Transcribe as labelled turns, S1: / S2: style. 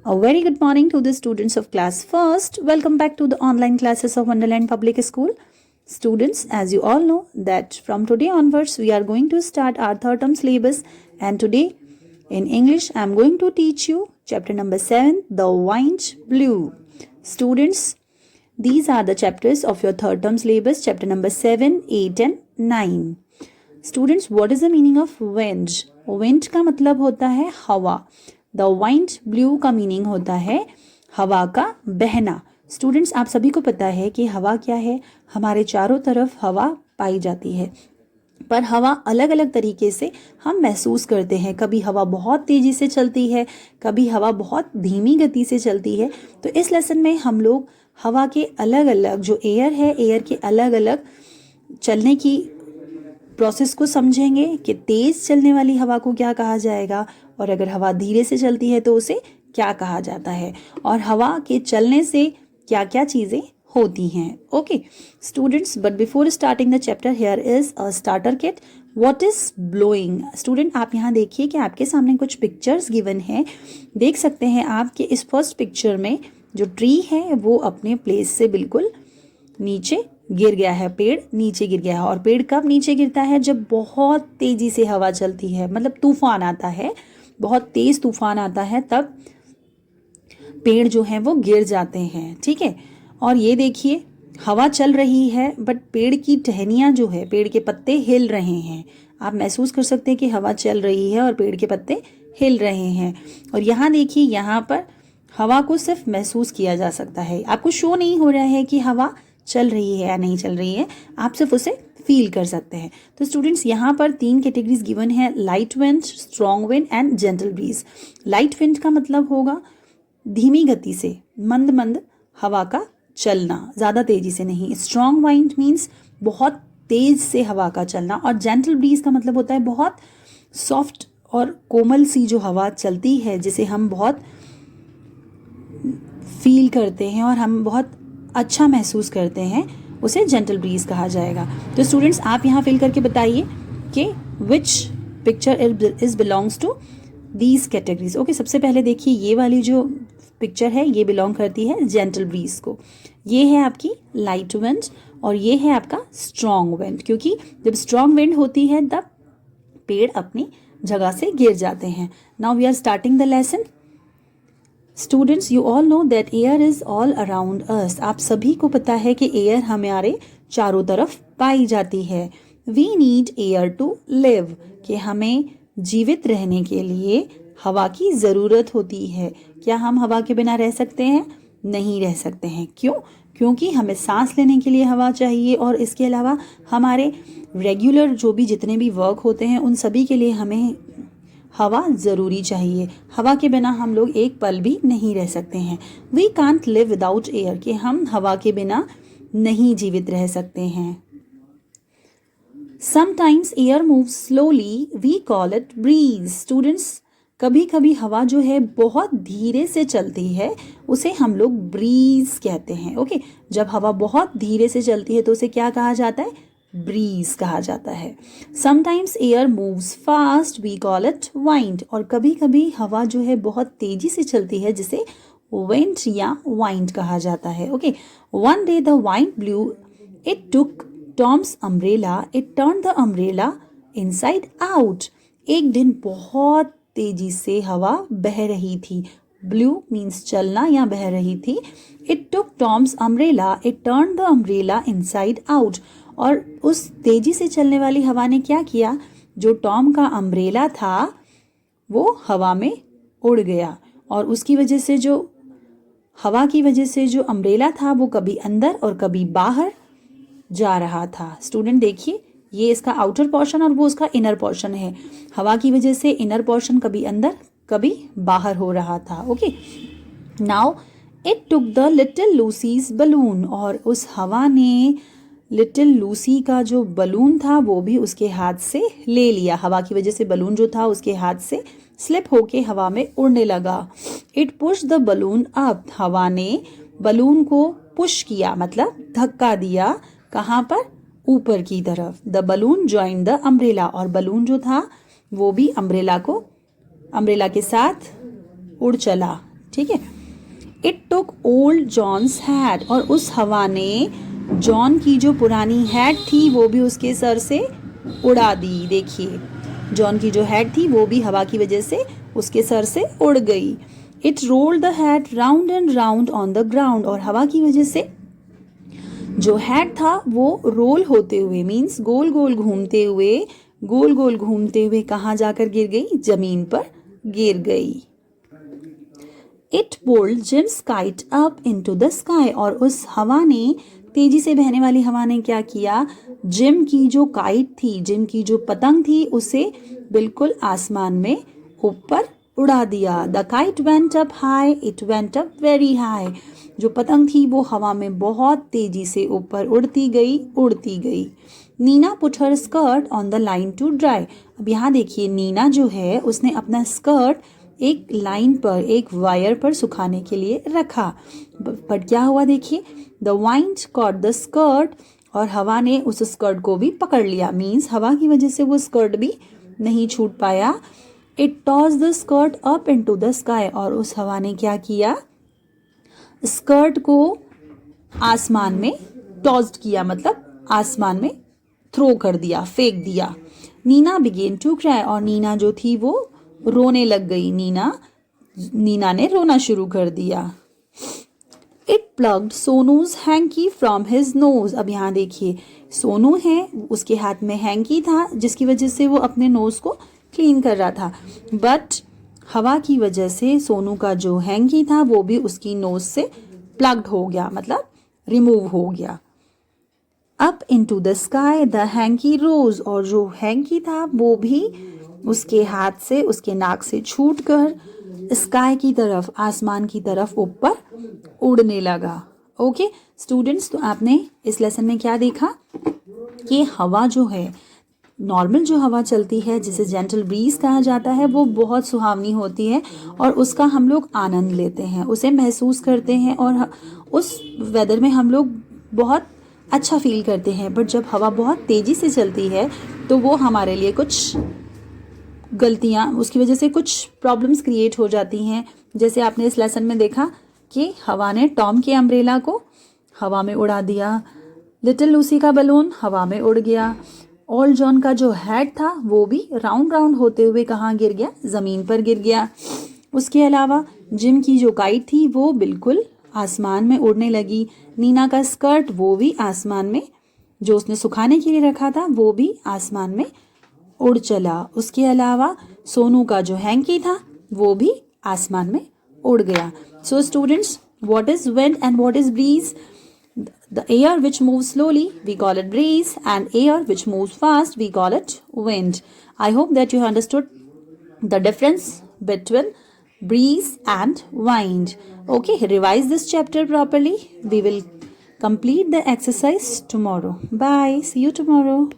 S1: A very good morning to the students of class first. Welcome back to the online classes of Wonderland Public School. Students, as you all know that from today onwards we are going to start our third term syllabus, and today in English I am going to teach you chapter number 7, The Wind Blew. Students, these are the chapters of your third term syllabus, chapter number 7, 8 and 9. Students, what is the meaning of wind? Wind का मतलब होता है हवा. The wind blew का meaning होता है हवा का बहना. स्टूडेंट्स, आप सभी को पता है कि हवा क्या है. हमारे चारों तरफ हवा पाई जाती है, पर हवा अलग अलग तरीके से हम महसूस करते हैं. कभी हवा बहुत तेज़ी से चलती है, कभी हवा बहुत धीमी गति से चलती है. तो इस लेसन में हम लोग हवा के अलग अलग जो एयर है, एयर के अलग अलग चलने की प्रोसेस को समझेंगे कि तेज़ चलने वाली हवा को क्या कहा जाएगा, और अगर हवा धीरे से चलती है तो उसे क्या कहा जाता है, और हवा के चलने से क्या क्या चीज़ें होती हैं. Okay students, but before starting the chapter here is a starter kit. What is blowing? Student, आप यहाँ देखिए कि आपके सामने कुछ पिक्चर्स गिवन हैं. देख सकते हैं आप कि इस फर्स्ट पिक्चर में जो ट्री है वो अपने प्लेस से बिल्कुल नीचे गिर गया है. पेड़ नीचे गिर गया है. और पेड़ कब नीचे गिरता है? जब बहुत तेज़ी से हवा चलती है, मतलब तूफान आता है, बहुत तेज़ तूफान आता है, तब पेड़ जो हैं वो गिर जाते हैं. ठीक है. और ये देखिए, हवा चल रही है बट पेड़ की टहनियाँ जो है, पेड़ के पत्ते हिल रहे हैं. आप महसूस कर सकते हैं कि हवा चल रही है और पेड़ के पत्ते हिल रहे हैं. और यहाँ देखिए, यहाँ पर हवा को सिर्फ महसूस किया जा सकता है. आपको शो नहीं हो रहा है कि हवा चल रही है या नहीं चल रही है, आप सिर्फ उसे फील कर सकते हैं. तो स्टूडेंट्स, यहाँ पर 3 कैटेगरीज गिवन है: light wind, strong wind and gentle breeze. Light wind का मतलब होगा धीमी गति से, मंद मंद हवा का चलना, ज़्यादा तेज़ी से नहीं. स्ट्रॉन्ग विंड मीन्स बहुत तेज़ से हवा का चलना. और जेंटल ब्रीज का मतलब होता है बहुत सॉफ्ट और कोमल सी जो हवा चलती है, जिसे हम बहुत फील करते हैं और हम बहुत अच्छा महसूस करते हैं, उसे जेंटल ब्रीज कहा जाएगा. तो स्टूडेंट्स, आप यहाँ फिल करके बताइए कि which picture is belongs to these categories. Okay, सबसे पहले देखिए, ये वाली जो पिक्चर है ये बिलोंग करती है जेंटल ब्रीज को. ये है आपकी लाइट विंड और ये है आपका स्ट्रॉन्ग विंड, क्योंकि जब स्ट्रॉन्ग विंड होती है तब पेड़ अपनी जगह से गिर जाते हैं. Now we are starting the lesson. Students, you all know that air is all around us. आप सभी को पता है कि एयर हमारे चारों तरफ पाई जाती है. We need air to live, कि हमें जीवित रहने के लिए हवा की ज़रूरत होती है. क्या हम हवा के बिना रह सकते हैं? नहीं रह सकते हैं. क्यों? क्योंकि हमें सांस लेने के लिए हवा चाहिए, और इसके अलावा हमारे रेगुलर जो भी जितने भी वर्क होते हैं उन सभी के लिए हमें हवा ज़रूरी चाहिए. हवा के बिना हम लोग एक पल भी नहीं रह सकते हैं. We can't live without air, कि हम हवा के बिना नहीं जीवित रह सकते हैं. Sometimes air moves slowly, we call it breeze. Students, कभी कभी हवा जो है बहुत धीरे से चलती है, उसे हम लोग ब्रीज कहते हैं. ओके, जब हवा बहुत धीरे से चलती है तो उसे क्या कहा जाता है? ब्रीज कहा जाता है. Sometimes air moves fast, we call it wind. और कभी कभी हवा जो है बहुत तेजी से चलती है, जिसे विंड या वाइंड कहा जाता है. Okay, one day the wind blue, it took Tom's umbrella, it turn the umbrella inside out. एक दिन बहुत तेजी से हवा बह रही थी. ब्लू मीन्स चलना या बह रही थी. It took Tom's umbrella, it turn the umbrella inside out. और उस तेजी से चलने वाली हवा ने क्या किया? जो टॉम का अम्ब्रेला था वो हवा में उड़ गया, और उसकी वजह से जो हवा की वजह से जो अम्ब्रेला था वो कभी अंदर और कभी बाहर जा रहा था. स्टूडेंट देखिए, ये इसका आउटर पोर्शन और वो उसका इनर पोर्शन है. हवा की वजह से इनर पोर्शन कभी अंदर कभी बाहर हो रहा था. Okay, now it took the little Lucy's balloon. और उस हवा ने लिटिल लूसी का जो बलून था वो भी उसके हाथ से ले लिया. हवा की वजह से बलून जो था उसके हाथ से स्लिप होके हवा में उड़ने लगा. It push the balloon up. हवा ने बलून को पुश किया, मतलब धक्का दिया. कहाँ पर? ऊपर की तरफ. The balloon join the umbrella. और बलून जो था वो भी अम्ब्रेला के साथ उड़ चला. ठीक है। It took old John's hat, और उस हवा ने जॉन की जो पुरानी हैट थी वो भी उसके सर से उड़ा दी। देखिए, जॉन की जो हैट थी वो भी हवा की वजह से उसके सर से उड़ गई। It rolled the hat round and round on the ground, और हवा की वजह से जो हैट था वो रोल होते हुए, मीन्स गोल गोल घूमते हुए कहाँ जाकर गिर गई? जमीन पर गिर गई। It pulled Jim's kite up into the sky, और उस हवा ने, तेजी से बहने वाली हवा ने क्या किया? जिम की जो काइट थी, जिम की जो पतंग थी, उसे बिल्कुल आसमान में ऊपर उड़ा दिया। The kite went up high, it went up very high, जो पतंग थी वो हवा में बहुत तेजी से ऊपर उड़ती गई। Nina put her skirt on the line to dry. अब यहाँ देखिए, नीना जो है उसने अपना स्कर्ट एक लाइन पर, एक वायर पर सुखाने के लिए रखा। बट क्या हुआ देखिए, the wind caught the skirt, और हवा ने उस स्कर्ट को भी पकड़ लिया। मीन्स हवा की वजह से वो स्कर्ट भी नहीं छूट पाया। It toss the skirt up into the sky, और उस हवा ने क्या किया? स्कर्ट को आसमान में टॉस्ड किया, मतलब आसमान में थ्रो कर दिया, फेंक दिया। नीना बिगेन टू क्राई, और नीना जो थी वो रोने लग गई। नीना ने रोना शुरू कर दिया। It plugged Sonu's hanky from his nose. अब यहाँ देखिए, सोनू है, उसके हाथ में हैंकी था जिसकी वजह से वो अपने नोज को क्लीन कर रहा था। बट हवा की वजह से सोनू का जो हैंकी था वो भी उसकी नोज से प्लग्ड हो गया, मतलब रिमूव हो गया। Up into the sky the hanky rose, और जो हैंकी था वो भी उसके हाथ से, उसके नाक से छूटकर स्काई की तरफ, आसमान की तरफ ऊपर उड़ने लगा। ओके स्टूडेंट्स, तो आपने इस लेसन में क्या देखा कि हवा जो है, नॉर्मल जो हवा चलती है जिसे जेंटल ब्रीज कहा जाता है, वो बहुत सुहावनी होती है और उसका हम लोग आनंद लेते हैं, उसे महसूस करते हैं, और उस वेदर में हम लोग बहुत अच्छा फील करते हैं। बट जब हवा बहुत तेज़ी से चलती है तो वो हमारे लिए कुछ गलतियाँ, उसकी वजह से कुछ प्रॉब्लम्स क्रिएट हो जाती हैं। जैसे आपने इस लेसन में देखा कि हवा ने टॉम के अम्ब्रेला को हवा में उड़ा दिया, लिटिल लूसी का बलून हवा में उड़ गया, ओल्ड जॉन का जो हैट था वो भी राउंड राउंड होते हुए कहाँ गिर गया? ज़मीन पर गिर गया। उसके अलावा जिम की जो काइट थी वो बिल्कुल आसमान में उड़ने लगी। नीना का स्कर्ट वो भी आसमान में, जो उसने सुखाने के लिए रखा था, वो भी आसमान में उड़ चला। उसके अलावा सोनू का जो हैंकी था वो भी आसमान में उड़ गया। So students, what is wind and what is breeze? The air which moves slowly, we call it breeze, and air which moves fast, we call it wind. I hope that you understood the difference between breeze and wind. Okay, revise this chapter properly. We will complete the exercise tomorrow. Bye. See you tomorrow.